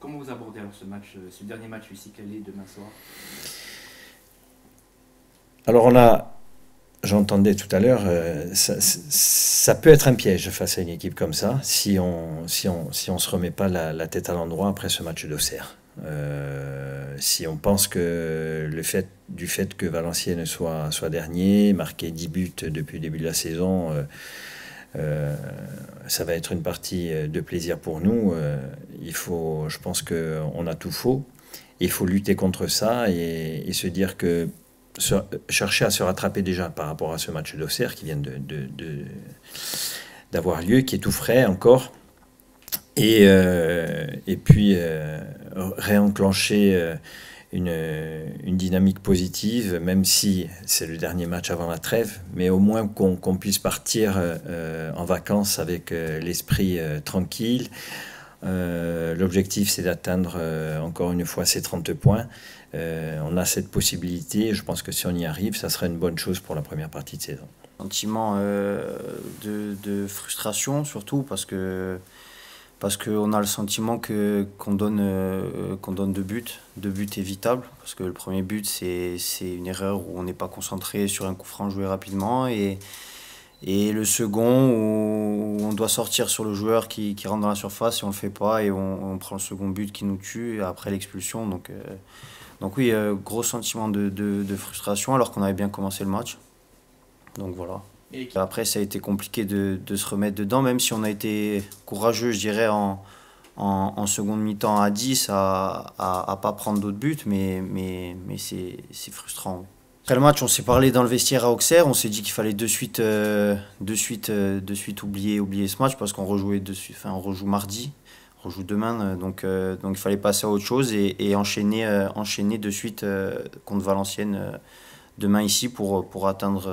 Comment vous abordez alors ce match, ce dernier match ici calé demain soir? Alors j'entendais tout à l'heure, ça peut être un piège face à une équipe comme ça, si on se remet pas la tête à l'endroit après ce match d'Auxerre. Si on pense que du fait que Valenciennes soit dernier, marqué 10 buts depuis le début de la saison, euh, ça va être une partie de plaisir pour nous. Je pense qu'on a tout faux. Il faut lutter contre ça et se dire que chercher à se rattraper déjà par rapport à ce match d'Auxerre qui vient d'avoir lieu, qui est tout frais encore, et puis réenclencher une dynamique positive, même si c'est le dernier match avant la trêve, mais au moins qu'on puisse partir en vacances avec l'esprit tranquille. L'objectif, c'est d'atteindre encore une fois ces 30 points. On a cette possibilité. Je pense que si on y arrive, ça sera une bonne chose pour la première partie de saison. Sentiment de frustration surtout parce qu'on a le sentiment qu'on donne deux buts évitables parce que le premier but c'est une erreur où on n'est pas concentré sur un coup franc joué rapidement et le second où on doit sortir sur le joueur qui rentre dans la surface et on le fait pas et on prend le second but qui nous tue après l'expulsion donc oui gros sentiment de frustration alors qu'on avait bien commencé le match. Donc voilà. Après, ça a été compliqué de se remettre dedans, même si on a été courageux, je dirais, en seconde mi-temps à 10, à pas prendre d'autres buts, mais c'est frustrant. Après le match, on s'est parlé dans le vestiaire à Auxerre, on s'est dit qu'il fallait de suite oublier ce match, parce qu'on rejouait on rejoue mardi, on rejoue demain, donc il fallait passer à autre chose et enchaîner de suite contre Valenciennes. Demain ici pour atteindre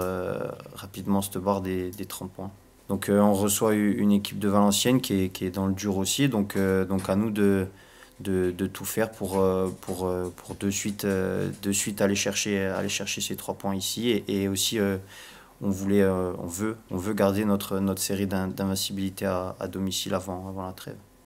rapidement cette barre des 30 points. Donc on reçoit une équipe de Valenciennes qui est dans le dur aussi, donc à nous de tout faire pour de suite aller chercher ces 3 points ici et aussi on veut garder notre série d'invincibilité à domicile avant la trêve.